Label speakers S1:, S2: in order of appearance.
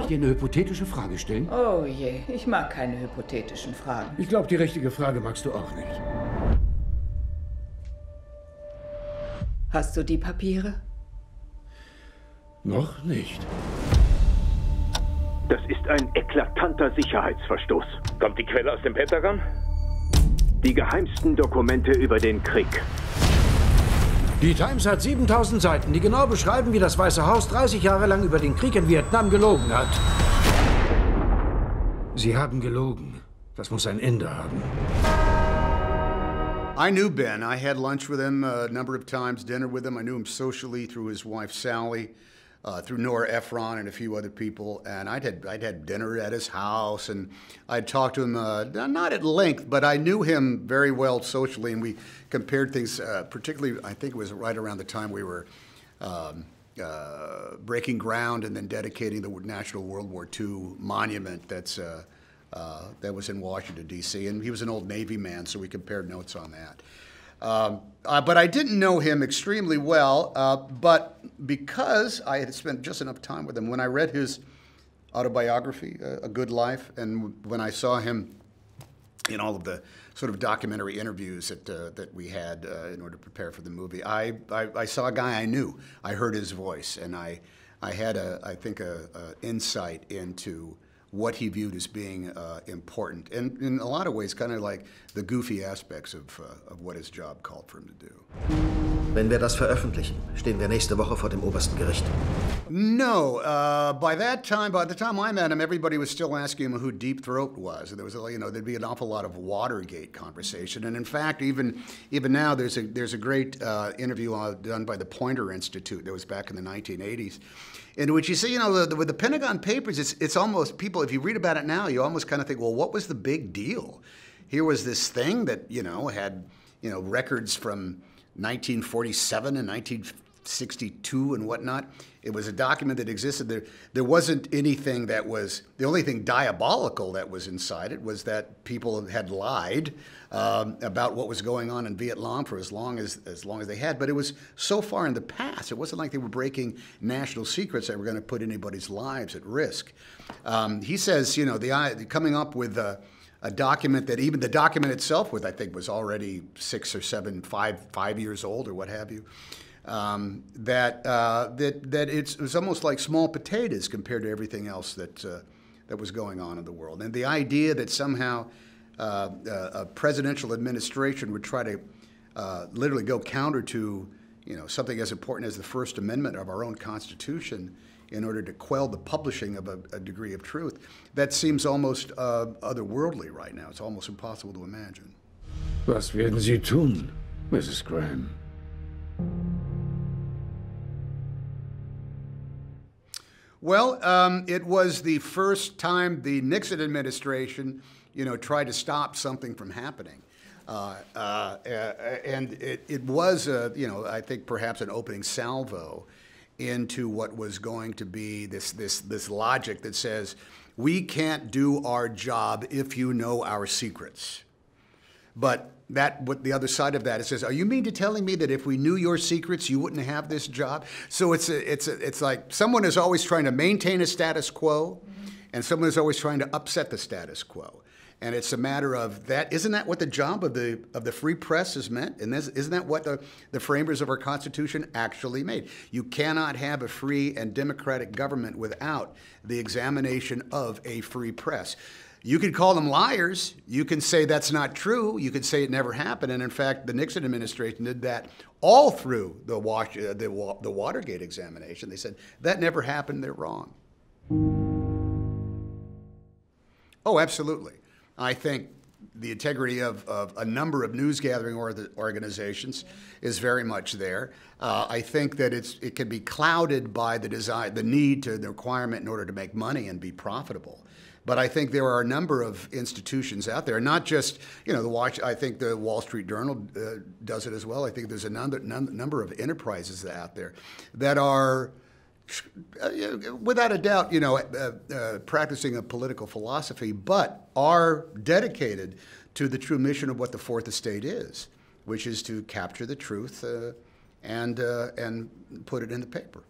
S1: ich dir eine hypothetische Frage stellen?
S2: Oh je, ich mag keine hypothetischen Fragen.
S1: Ich glaube, die richtige Frage magst du auch nicht.
S2: Hast du die Papiere?
S1: Noch nicht.
S3: Das ist ein eklatanter Sicherheitsverstoß. Kommt die Quelle aus dem Pentagon? Die geheimsten Dokumente über den Krieg.
S1: Die Times hat 7000 Seiten, die genau beschreiben, wie das Weiße Haus 30 Jahre lang über den Krieg in Vietnam gelogen hat. Sie haben gelogen. Das muss ein Ende haben.
S4: I knew Ben. I had lunch with him a number of times, dinner with him. I knew him socially through his wife, Sally, through Nora Ephron and a few other people. And I'd had dinner at his house, and I'd talked to him, not at length, but I knew him very well socially, and we compared things, particularly, I think it was right around the time we were breaking ground and then dedicating the National World War II monument that was in Washington, D.C., and he was an old Navy man, so we compared notes on that. But I didn't know him extremely well, but because I had spent just enough time with him, when I read his autobiography, A Good Life, and when I saw him in all of the sort of documentary interviews that we had in order to prepare for the movie, I saw a guy I knew. I heard his voice, and I had, I think, a insight into what he viewed as being important, and in a lot of ways kind of like the goofy aspects of what his job called for him to do.
S5: Wenn wir das veröffentlichen, stehen wir nächste Woche vor dem obersten Gericht.
S4: No, by the time I met him, everybody was still asking him who Deep Throat was. There was, there'd be an awful lot of Watergate conversation, and in fact, even now, there's a great interview done by the Poynter Institute that was back in the 1980s. In which you see, with the Pentagon Papers, it's almost, people, if you read about it now, you almost kind of think, well, what was the big deal? Here was this thing that, had, records from 1947 and 1962 and whatnot. It was a document that existed. There wasn't anything that was, the only thing diabolical that was inside it was that people had lied about what was going on in Vietnam for as long as they had. But it was so far in the past. It wasn't like they were breaking national secrets that were going to put anybody's lives at risk. He says, coming up with a document that even the document itself, I think, was already 6 or 7, 5 years old or what have you. That it was almost like small potatoes compared to everything else that was going on in the world. And the idea that somehow a presidential administration would try to literally go counter to something as important as the First Amendment of our own Constitution in order to quell the publishing of a degree of truth, that seems almost otherworldly right now. It's almost impossible to imagine.
S1: Was werden Sie tun, Mrs. Graham?
S4: Well, it was the first time the Nixon administration, tried to stop something from happening. And it was, I think perhaps an opening salvo into what was going to be this logic that says, we can't do our job if you know our secrets. But what the other side of that, it says, are you mean to telling me that if we knew your secrets, you wouldn't have this job? So it's like someone is always trying to maintain a status quo, and someone is always trying to upset the status quo. And it's a matter of that. Isn't that what the job of the free press is meant? And isn't that what the framers of our Constitution actually made? You cannot have a free and democratic government without the examination of a free press. You can call them liars. You can say that's not true. You can say it never happened. And in fact, the Nixon administration did that all through the Watergate examination. They said that never happened. They're wrong. Oh, absolutely. I think the integrity of a number of news-gathering organizations is very much there. I think that it can be clouded by the requirement in order to make money and be profitable. But I think there are a number of institutions out there, not just, I think the Wall Street Journal does it as well. I think there's a number of enterprises out there that are, without a doubt, practicing a political philosophy, but are dedicated to the true mission of what the Fourth Estate is, which is to capture the truth and put it in the paper.